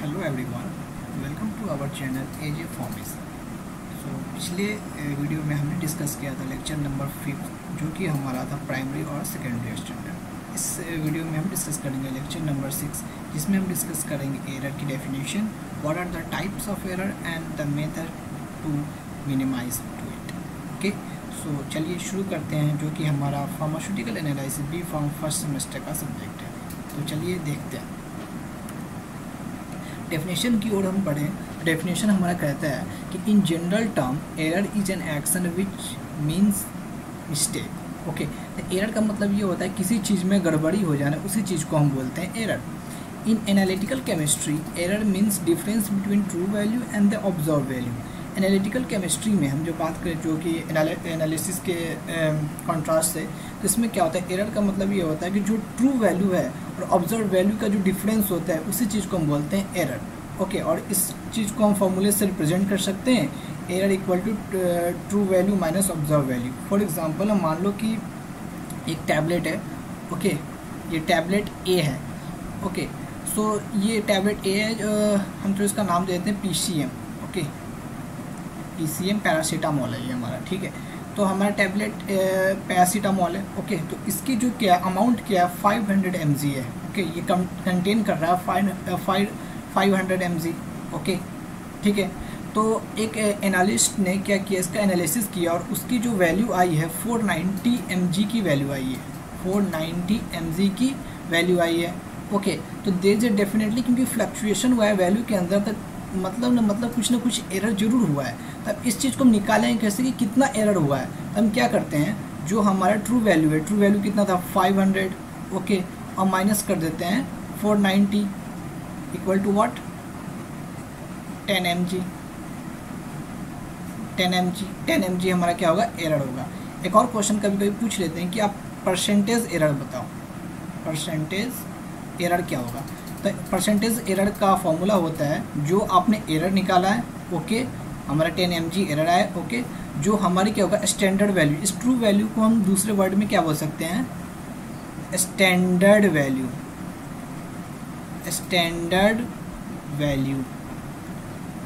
Hello everyone, welcome to our channel AJ formation. पिछले वीडियो में हमने डिस्कस किया था लेक्चर नंबर 5 जो कि हमारा था प्राइमरी और सेकेंडरी स्टैंडर्ड। इस वीडियो में हम डिस्कस करेंगे लेक्चर नंबर 6 जिसमें हम डिस्कस करेंगे एरर की definition, what are the types of error and the method to minimise to it. Okay, so चलिए शुरू करते हैं जो कि हमारा pharmaceutical analysis B pharm first semester का सब्जेक्ट है। तो चलिए देखते हैं। डेफिनेशन की ओर हम बढ़ें। डेफिनेशन हमारा कहता है कि in general term error is an action which means mistake. Okay, तो एरर का मतलब ये होता है किसी चीज़ में गड़बड़ी हो जाना, उसी चीज़ को हम बोलते हैं error. In analytical chemistry error means difference between true value and the observe value. Analytical chemistry में हम जो बात करें जो कि एनालिसिस के कॉन्ट्रास्ट से, तो इसमें क्या होता है, एरर का मतलब ये होता है कि जो ट्रू वैल्यू है और ऑब्जर्व वैल्यू का जो डिफरेंस होता है उसी चीज़ को हम बोलते हैं एरर। ओके, और इस चीज़ को हम फॉर्मूले से रिप्रेजेंट कर सकते हैं, error equal to true value minus observe value. For example हम मान लो कि एक टैबलेट है। ओके, ये टैबलेट ए है। ओके, सो ये टैबलेट ए है, हम तो इसका नाम देते हैं PCM। ओके, PCM पैरासीटामोल है ये हमारा। ठीक है, तो हमारा टैबलेट पैरासीटामोल है। ओके, तो इसकी जो क्या अमाउंट क्या है 500 mg है। ओके, ये कंटेन कर रहा है 500 mg। ओके, ठीक है, तो एक एनालिस्ट ने क्या किया, इसका एनालिसिस किया और उसकी जो वैल्यू आई है 490 mg की वैल्यू आई है। 490 mg की वैल्यू आई है। ओके, तो देयर इज डेफिनेटली, क्योंकि फ्लक्चुएशन हुआ है वैल्यू के अंदर, तक मतलब कुछ ना कुछ एरर जरूर हुआ है। तब इस चीज़ को हम निकालें कैसे कि कितना एरर हुआ है। हम क्या करते हैं, जो हमारा ट्रू वैल्यू है, ट्रू वैल्यू कितना था 500। ओके, और माइनस कर देते हैं 490 equal to what 10 mg। 10 mg हमारा क्या होगा, एरर होगा। एक और क्वेश्चन कभी कभी पूछ लेते हैं कि आप परसेंटेज एरर बताओ। परसेंटेज एरर क्या होगा, तो परसेंटेज एरर का फॉर्मूला होता है जो आपने एरर निकाला है। ओके, हमारा 10 mg एरर आया। ओके, जो हमारी क्या होगा स्टैंडर्ड वैल्यू, इस ट्रू वैल्यू को हम दूसरे वर्ड में क्या बोल सकते हैं, standard value. Standard value,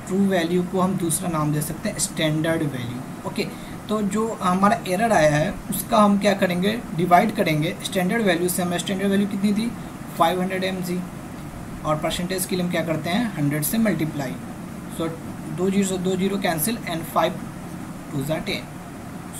true value को हम दूसरा नाम दे सकते हैं स्टैंडर्ड वैल्यू। ओके, तो जो हमारा एरर आया है उसका हम क्या करेंगे, डिवाइड करेंगे स्टैंडर्ड वैल्यू से। हमारी स्टैंडर्ड वैल्यू कितनी थी 500 mg, और परसेंटेज के लिए हम क्या करते हैं 100 से मल्टीप्लाई। सो 2 0 से 2 0 कैंसिल एंड 5 2 10।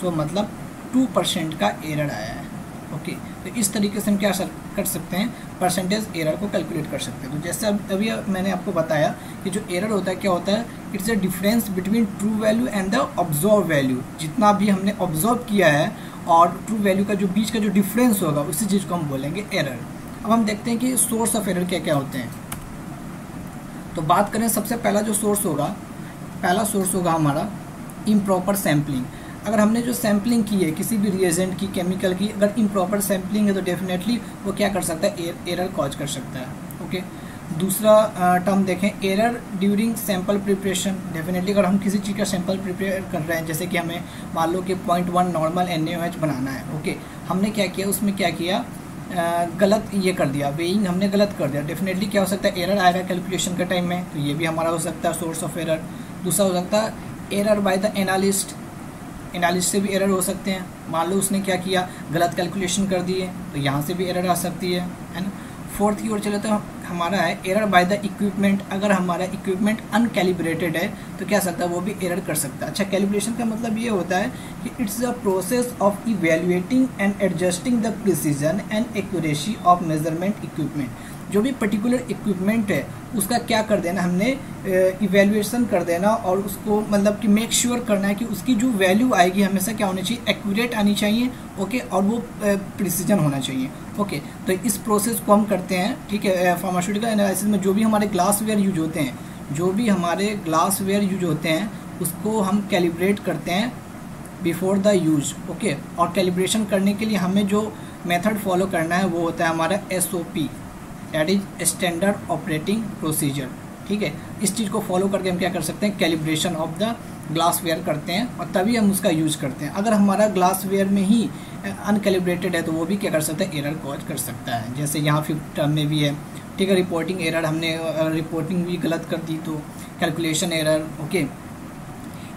सो मतलब 2% का एरर आया है। ओके, तो इस तरीके से हम क्या कर सकते हैं, परसेंटेज एरर को कैलकुलेट कर सकते हैं। तो जैसे अभी मैंने आपको बताया कि जो एरर होता है क्या होता है, it's a difference between true value and the observe value. जितना भी हमने ऑब्जर्व किया है और ट्रू वैल्यू का जो बीच का जो डिफरेंस होगा उसी चीज़ को हम बोलेंगे एरर। अब हम देखते हैं कि सोर्स ऑफ एरर क्या क्या होते हैं। तो बात करें, सबसे पहला जो सोर्स होगा, पहला सोर्स होगा हमारा इम्प्रॉपर सैम्पलिंग। अगर हमने जो सैम्पलिंग की है किसी भी रिएजेंट की, केमिकल की, अगर इम्प्रॉपर सैम्पलिंग है तो डेफिनेटली वो क्या कर सकता है, एरर कॉज कर सकता है। ओके, दूसरा टर्म देखें, error during sample preparation. Definitely अगर हम किसी चीज़ का सैंपल प्रिपेयर कर रहे हैं, जैसे कि हमें मान लो कि 0.1 नॉर्मल NaOH बनाना है। ओके, हमने क्या किया, उसमें क्या किया, गलत ये कर दिया, वेइंग हमने गलत कर दिया। डेफिनेटली क्या हो सकता है, एरर आएगा कैलकुलेशन के टाइम में, तो ये भी हमारा हो सकता है सोर्स ऑफ एरर। दूसरा हो सकता है error by the analyst. Analyst से भी एरर हो सकते हैं, मान लो उसने क्या किया, गलत कैलकुलेशन कर दिए, तो यहाँ से भी एरर आ सकती है ना। फोर्थ की ओर चले तो हमारा है एरर बाय द इक्विपमेंट। अगर हमारा इक्विपमेंट अनकैलिब्रेटेड है तो क्या सकता है, वो भी एरर कर सकता है। अच्छा, कैलिब्रेशन का मतलब ये होता है कि it's the process of evaluating and adjusting the precision and accuracy of measurement equipment. जो भी पर्टिकुलर इक्विपमेंट है उसका क्या कर देना, हमने इवेल्युएशन कर देना और उसको मतलब कि मेक श्योर करना है कि उसकी जो वैल्यू आएगी हमेशा क्या होनी चाहिए, एक्यूरेट आनी चाहिए। ओके, और वो प्रिसीजन होना चाहिए। ओके, तो इस प्रोसेस को हम करते हैं। ठीक है, फार्मास्यूटिकल एनालिसिस में जो भी हमारे ग्लासवेयर यूज होते हैं, जो भी हमारे ग्लासवेयर यूज होते हैं उसको हम कैलिब्रेट करते हैं बिफोर द यूज। ओके, और कैलिब्रेशन करने के लिए हमें जो मेथड फॉलो करना है वो होता है हमारा SOP, that is standard operating procedure. ठीक है, इस चीज़ को फॉलो करके हम क्या कर सकते हैं, कैलिब्रेशन ऑफ द ग्लासवेयर करते हैं और तभी हम उसका यूज करते हैं। अगर हमारा ग्लासवेयर में ही अनकैलिब्रेटेड है तो वो भी क्या कर सकता है, एरर कॉज कर सकता है। जैसे यहाँ 5th टर्म में भी है, ठीक है। रिपोर्टिंग एरर, हमने रिपोर्टिंग भी गलत कर दी तो calculation error, okay.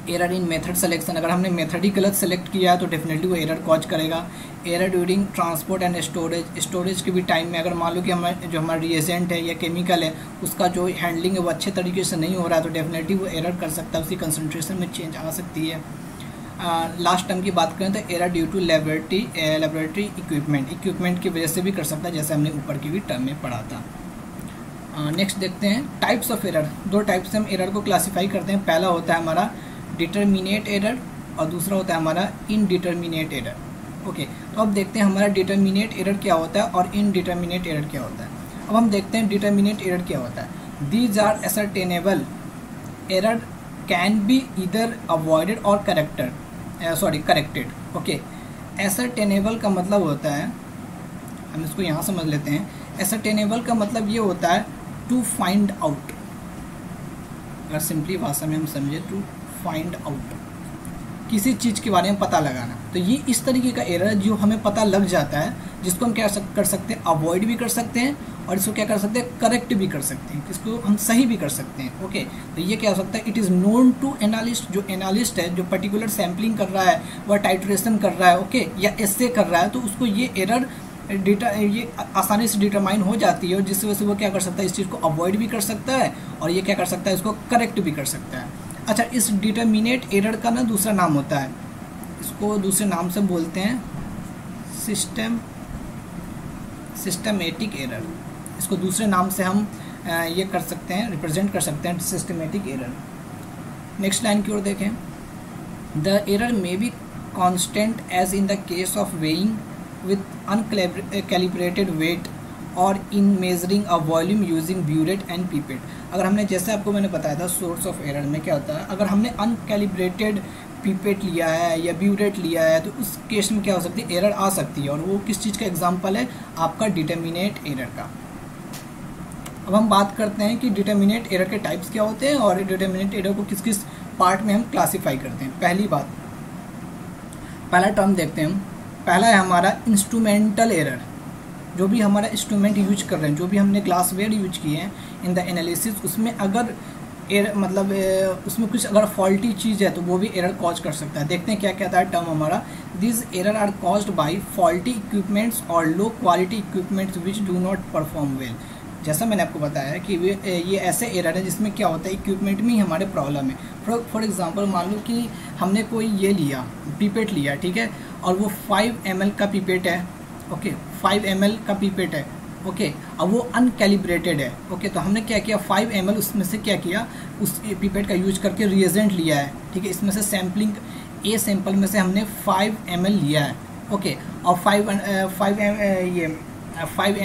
Error in method selection, अगर हमने मेथड ही गलत सेलेक्ट किया है तो डेफिनेटली वो एरर कॉज करेगा। Error during transport and storage, storage के भी टाइम में अगर मान लो कि जो हमारा रिएजेंट है या केमिकल है उसका जो हैंडलिंग है वो अच्छे तरीके से नहीं हो रहा है तो डेफिनेटली वो एरर कर सकता है, उसकी कंसनट्रेशन में चेंज आ सकती है। लास्ट टर्म की बात करें तो error due to laboratory equipment की वजह से भी कर सकता है, जैसे हमने ऊपर की भी टर्म में पढ़ा था। नेक्स्ट देखते हैं टाइप्स ऑफ एरर। दो टाइप से हम एरर को क्लासीफाई करते हैं। पहला होता है हमारा डिटरमिनेट एरर और दूसरा होता है हमारा इनडिटरमिनेट एरर, ओके। तो अब देखते हैं हमारा डिटरमिनेट एरर क्या होता है और इनडिटरमिनेट एरर क्या होता है। अब हम देखते हैं डिटरमिनेट एरर क्या होता है। These are ascertainable error can be either avoided or corrected, okay. Ascertainable का मतलब होता है, हम इसको यहाँ समझ लेते हैं। एसरटेनेबल का मतलब ये होता है टू फाइंड आउट, अगर सिंपली भाषा में हम समझे टू फाइंड आउट, किसी चीज़ के बारे में पता लगाना। तो ये इस तरीके का एरर जो हमें पता लग जाता है, जिसको हम क्या कर सकते हैं, अवॉइड भी कर सकते हैं और इसको क्या कर सकते हैं, करेक्ट भी कर सकते हैं, इसको हम सही भी कर सकते हैं, ओके। तो ये क्या हो सकता है, it is known to analyst, जो एनालिस्ट है जो पर्टिकुलर सैम्पलिंग कर रहा है, वह टाइट्रेशन कर रहा है, ओके, या एस्से कर रहा है, तो उसको ये एरर ये आसानी से डिटरमाइन हो जाती है और जिस वजह से वो क्या कर सकता है, इस चीज़ को अवॉइड भी कर सकता है और ये क्या कर सकता है, इसको करेक्ट भी कर सकता है। अच्छा, इस डिटरमिनेट एरर का ना दूसरा नाम होता है, इसको दूसरे नाम से बोलते हैं सिस्टमेटिक एरर। इसको दूसरे नाम से हम ये कर सकते हैं, रिप्रेजेंट कर सकते हैं, सिस्टमेटिक एरर। नेक्स्ट लाइन की ओर देखें। The error may be constant as in the case of weighing with uncalibrated weight और in measuring a volume using burette and pipette। अगर हमने, जैसे आपको मैंने बताया था सोर्स ऑफ एरर में क्या होता है, अगर हमने अनकैलिब्रेटेड पिपेट लिया है या ब्यूरेट लिया है तो उस केस में क्या हो सकती है, एरर आ सकती है। और वो किस चीज़ का एग्जांपल है, आपका डिटरमिनेट एरर का। अब हम बात करते हैं कि डिटरमिनेट एरर के टाइप्स क्या होते हैं और डिटरमिनेट एरर को किस किस पार्ट में हम क्लासीफाई करते हैं। पहली बात, पहला टर्म देखते हैं हम। पहला है हमारा इंस्ट्रूमेंटल एरर। जो भी हमारा इंस्ट्रूमेंट यूज कर रहे हैं, जो भी हमने ग्लासवेयर यूज किए हैं इन द एनालिसिस, उसमें अगर उसमें कुछ अगर फॉल्टी चीज़ है तो वो भी एरर कॉज कर सकता है। देखते हैं क्या कहता है टर्म हमारा। This error are caused by faulty equipments और low quality equipments which do not perform well. जैसा मैंने आपको बताया कि ये ऐसे एरर है जिसमें क्या होता है, इक्विपमेंट में ही हमारे प्रॉब्लम है। फॉर एग्जांपल मान लो कि हमने कोई ये लिया, पिपेट लिया, ठीक है, और वो 5 ml का पिपेट है, ओके, 5 ml का पिपेट है, ओके। अब वो अनकैलिब्रेटेड है, ओके। तो हमने क्या किया, 5 ml उसमें से क्या किया, उस पिपेट का यूज करके रिएजेंट लिया है, ठीक है। इसमें से सैम्पलिंग ए सैंपल में से हमने 5 ml लिया है, ओके, और 5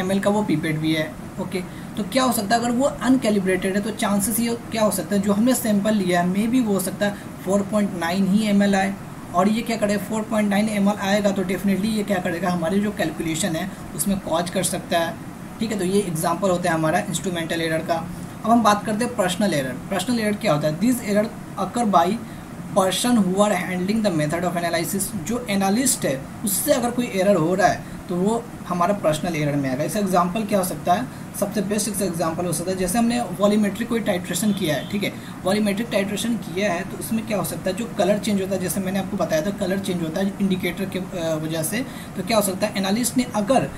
ml का वो पिपेट भी है, ओके। तो क्या हो सकता है, अगर वो अनकैलिब्रेटेड है तो चांसेस ये क्या हो सकता है, जो हमने सैंपल लिया है मे बी वो हो सकता है 4.9 ही ml आए, और ये क्या करेगा, 4.9 ml आएगा तो डेफिनेटली ये क्या करेगा, हमारी जो कैलकुलेशन है उसमें कॉज कर सकता है, ठीक है। तो ये एग्जांपल होता है हमारा इंस्ट्रूमेंटल एरर का। अब हम बात करते हैं पर्सनल एरर। पर्सनल एरर क्या होता है, this error occur by person who are handling the method of analysis. जो एनालिस्ट है उससे अगर कोई एरर हो रहा है तो वो हमारा पर्सनल एरर में आएगा। इसका एग्जांपल क्या हो सकता है, सबसे बेस्ट इसका एग्जांपल हो सकता है, जैसे हमने वॉल्यूमेट्रिक कोई टाइट्रेशन किया है, ठीक है, वॉल्यूमेट्रिक टाइट्रेशन किया है तो उसमें क्या हो सकता है, जो कलर चेंज होता है, जैसे मैंने आपको बताया था कलर चेंज होता है इंडिकेटर के वजह से। तो क्या हो सकता है, एनालिस्ट ने अगर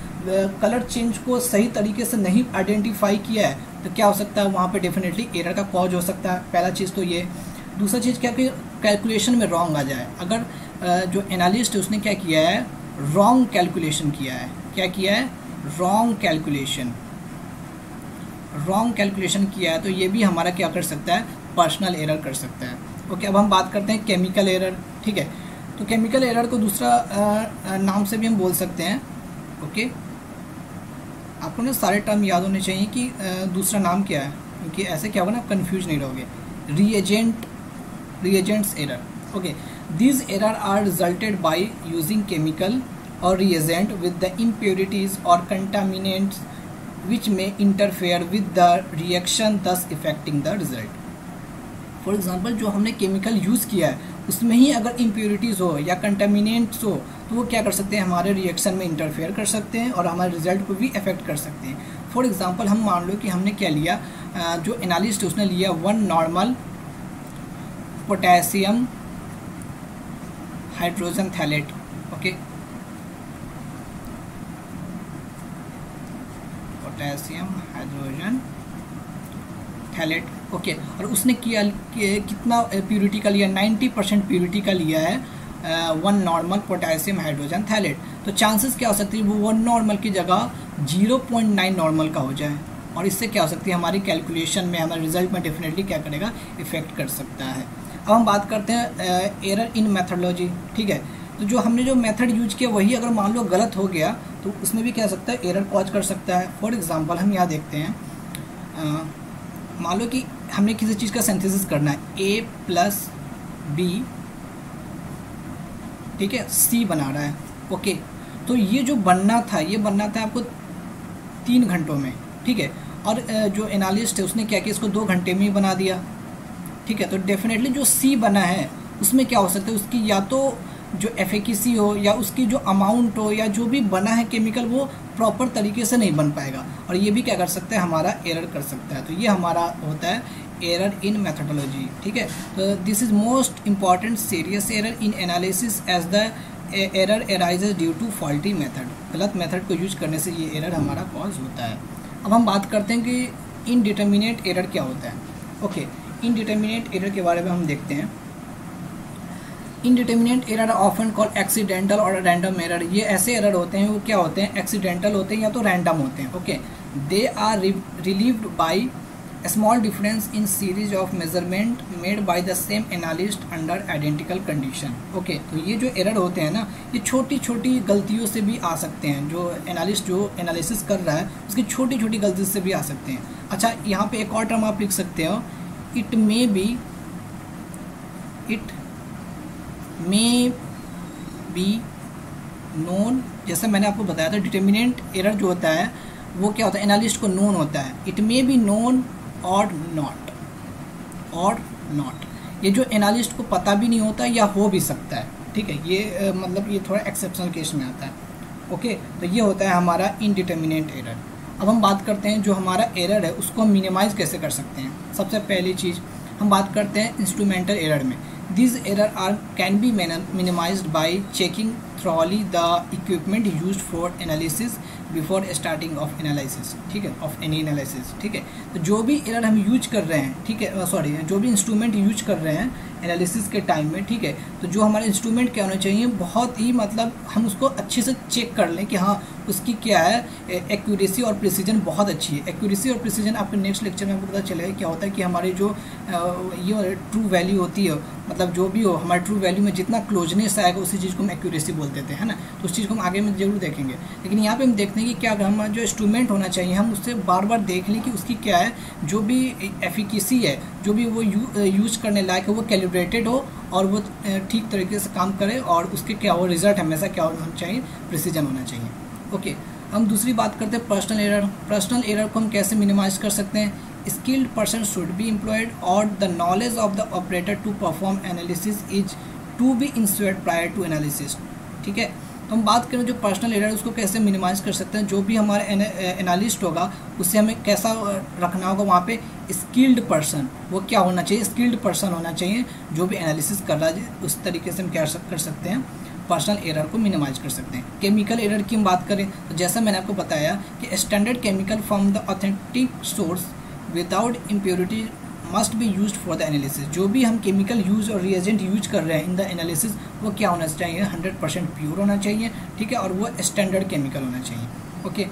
कलर चेंज को सही तरीके से नहीं आइडेंटिफाई किया है तो क्या हो सकता है, वहाँ पर डेफिनेटली एरर का कॉज हो सकता है। पहला चीज़ तो ये। दूसरा चीज़ क्या कि कैलकुलेशन में रॉन्ग आ जाए। अगर जो एनालिस्ट है उसने क्या किया है, रॉन्ग कैलकुलेशन किया है। क्या किया है, रॉन्ग कैलकुलेशन किया है, तो ये भी हमारा क्या कर सकता है, पर्सनल एरर कर सकता है, ओके। अब हम बात करते हैं केमिकल एरर, ठीक है। तो केमिकल एरर को दूसरा नाम से भी हम बोल सकते हैं, ओके। आपको ना सारे टर्म याद होने चाहिए कि दूसरा नाम क्या है, क्योंकि ऐसे क्या होगा ना, कंफ्यूज नहीं रहोगे। reagents error, okay. These error are resulted by using chemical or reagent with the impurities or contaminants which may interfere with the reaction, thus affecting the result. For example, जो हमने केमिकल यूज़ किया है उसमें ही अगर impurities हो या contaminants हो तो वो क्या कर सकते हैं, हमारे रिएक्शन में इंटरफेयर कर सकते हैं और हमारे रिजल्ट को भी अफेक्ट कर सकते हैं। फॉर एग्जांपल हम मान लो कि हमने क्या लिया, जो एनालिस्ट है उसने लिया 1 normal potassium hydrogen phthalate, okay, potassium hydrogen phthalate, okay, और उसने किया कितना प्यूरिटी का लिया, 90% प्यूरिटी का लिया है 1 नॉर्मल पोटेशियम हाइड्रोजन थैलेट। तो चांसेस क्या हो सकती है, वो 1 नॉर्मल की जगह 0.9 नॉर्मल का हो जाए, और इससे क्या हो सकती है हमारी कैलकुलेशन में, हमारे रिजल्ट में डेफिनेटली क्या करेगा, इफेक्ट कर सकता है। अब हम बात करते हैं एरर इन मेथडोलॉजी, ठीक है। तो जो हमने जो मेथड यूज किया वही अगर मान लो गलत हो गया तो उसमें भी क्या हो सकता है, एरर कॉज कर सकता है। फॉर एग्जांपल हम यहाँ देखते हैं, मान लो कि हमने किसी चीज़ का सिंथेसिस करना है, A + B, ठीक है, C बना रहा है, ओके। तो ये जो बनना था, ये बनना था आपको 3 घंटों में, ठीक है, और जो एनालिस्ट है उसने क्या किया, इसको 2 घंटे में ही बना दिया, ठीक है। तो डेफिनेटली जो C बना है उसमें क्या हो सकता है, उसकी या तो जो एफिकेसी हो या उसकी जो अमाउंट हो या जो भी बना है केमिकल वो प्रॉपर तरीके से नहीं बन पाएगा, और ये भी क्या कर सकता है, हमारा एरर कर सकता है। तो ये हमारा होता है एरर इन मेथडोलॉजी, ठीक है। तो this is most important serious error in analysis as the error arises due to faulty method. गलत मेथड को यूज करने से ये एरर हमारा कॉज होता है। अब हम बात करते हैं कि इनडिटर्मिनेट एरर क्या होता है, ओके। इनडिटर्मिनेट एरर के बारे में हम देखते हैं। Indeterminate error often called accidental और रैंडम एरर। ये ऐसे एरर होते हैं, वो क्या होते हैं, एक्सीडेंटल होते हैं या तो रैंडम होते हैं, okay. They are revealed by small difference in series of measurement made by the same analyst under identical condition, okay. तो ये जो एरर होते हैं ना, ये छोटी छोटी गलतियों से भी आ सकते हैं। जो एनालिस्ट जो एनालिसिस कर रहा है उसकी छोटी छोटी गलती से भी आ सकते हैं। अच्छा, यहाँ पे एक और टर्म आप लिख सकते हो, इट मे बी नोन। जैसे मैंने आपको बताया था, डिटर्मिनेंट एरर जो होता है वो क्या होता है, एनालिस्ट को नोन होता है। इट मे बी नोन और नॉट, ये जो एनालिस्ट को पता भी नहीं होता या हो भी सकता है, ठीक है। ये मतलब ये थोड़ा एक्सेप्शनल केस में आता है, ओके। तो ये होता है हमारा इनडिटर्मिनेंट एरर। अब हम बात करते हैं जो हमारा एरर है उसको हम मिनिमाइज कैसे कर सकते हैं। सबसे पहली चीज़ हम बात करते हैं इंस्ट्रूमेंटल एरर में। These errors can be minimized by checking thoroughly the equipment used for analysis before starting of analysis, ठीक है, of any analysis, ठीक है। तो जो भी एरर हम यूज कर रहे हैं, ठीक है, सॉरी, जो भी इंस्ट्रूमेंट यूज कर रहे हैं एनालिसिस के टाइम में, ठीक है, तो जो हमारे इंस्ट्रूमेंट क्या होने चाहिए, बहुत ही मतलब हम उसको अच्छे से चेक कर लें कि हाँ उसकी क्या है एक्यूरेसी और प्रिसीजन बहुत अच्छी है। एक्यूरेसी और प्रिसीजन आपके नेक्स्ट लेक्चर में आपको पता चलेगा क्या होता है कि हमारी जो ये ट्रू वैल्यू होती है, मतलब जो भी हो हमारे ट्रू वैल्यू में जितना क्लोजनेस आएगा उसी चीज़ को हम एक्यूरेसी बोल देते हैं, है ना। तो उस चीज़ को हम आगे में जरूर देखेंगे, लेकिन यहाँ पे हम देखते हैं कि क्या हमारा जो इंस्ट्रूमेंट होना चाहिए हम उससे बार बार देख लें कि उसकी क्या है, जो भी एफिकेसी है, जो भी वो यूज करने लायक है वो कैलिब्रेटेड हो और वो ठीक तरीके से काम करे, और उसके क्या हो रिजल्ट हमेशा क्या होना चाहिए, प्रिसीजन होना चाहिए, ओके। हम दूसरी बात करते हैं पर्सनल एरर। पर्सनल एरर को हम कैसे मिनिमाइज कर सकते हैं। Skilled person should be employed और the knowledge of the operator to perform analysis is to be insured prior to analysis, ठीक है। तो हम बात करें जो पर्सनल एरर उसको कैसे मिनिमाइज कर सकते हैं। जो भी हमारा एनालिस्ट होगा उससे हमें कैसा रखना होगा, वहाँ पे स्किल्ड पर्सन, वो क्या होना चाहिए, स्किल्ड पर्सन होना चाहिए जो भी एनालिसिस कर रहा है। उस तरीके से हम क्या कर सकते हैं, पर्सनल एरर को मिनिमाइज कर सकते हैं। केमिकल एरर की हम बात करें तो जैसा मैंने आपको बताया कि standard chemical from the authentic source without impurity must be used for the analysis. जो भी हम केमिकल यूज और रिएजेंट यूज कर रहे हैं इन द एनालिसिस वो क्या होना चाहिए, 100% प्योर होना चाहिए, ठीक है, और वो स्टैंडर्ड केमिकल होना चाहिए, ओके।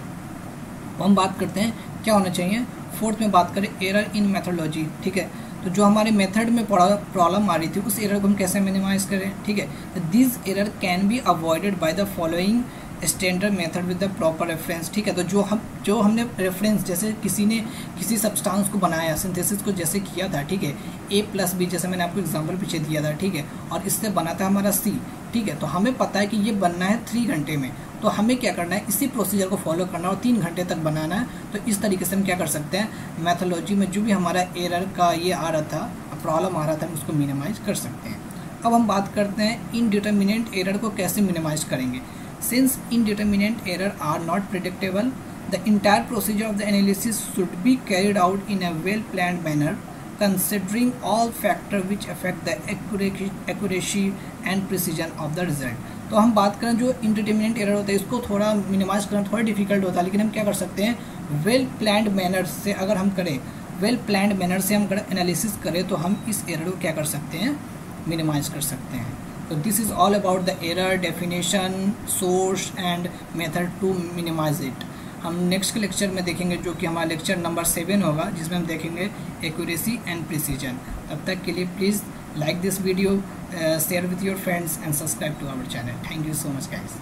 हम बात करते हैं क्या होना चाहिए। फोर्थ में बात करें एरर इन मेथडोलॉजी, ठीक है। तो जो हमारे मेथड में प्रॉब्लम आ रही थी उस एरर को हम कैसे मिनिमाइज करें, ठीक है। This error can be avoided by the following standard method with the proper reference, ठीक है। तो जो हमने रेफरेंस, जैसे किसी ने किसी सब्सटेंस को बनाया, सिंथेसिस को जैसे किया था, ठीक है, A+B, जैसे मैंने आपको एग्जांपल पीछे दिया था, ठीक है, और इससे बना था हमारा C, ठीक है। तो हमें पता है कि ये बनना है 3 घंटे में, तो हमें क्या करना है, इसी प्रोसीजर को फॉलो करना है और 3 घंटे तक बनाना है। तो इस तरीके से हम क्या कर सकते हैं, मैथोलॉजी में जो भी हमारा एरर का ये आ रहा था, प्रॉब्लम आ रहा था, हम उसको मिनिमाइज कर सकते हैं। अब हम बात करते हैं इनडिटर्मिनेंट एरर को कैसे मिनिमाइज करेंगे। Since indeterminate error are not predictable, The entire procedure of the analysis should be carried out in a well-planned manner, considering all factors which affect the accuracy and precision of the result. तो हम बात करें जो indeterminate error होता है इसको थोड़ा minimise करना थोड़ा डिफिकल्ट होता है, लेकिन हम क्या कर सकते हैं वेल प्लान्ड मैनर से अगर हम करें, वेल प्लान्ड मैनर से हम अगर एनालिसिस करें तो हम इस एरर को क्या कर सकते हैं मिनिमाइज कर सकते हैं. तो this is all about the error definition, source and method to minimise it. हम नेक्स्ट के लेक्चर में देखेंगे जो कि हमारा लेक्चर नंबर 7 होगा, जिसमें हम देखेंगे एक्यूरेसी एंड प्रिसीजन. तब तक के लिए please like this video, share with your friends and subscribe to our channel. Thank you so much guys.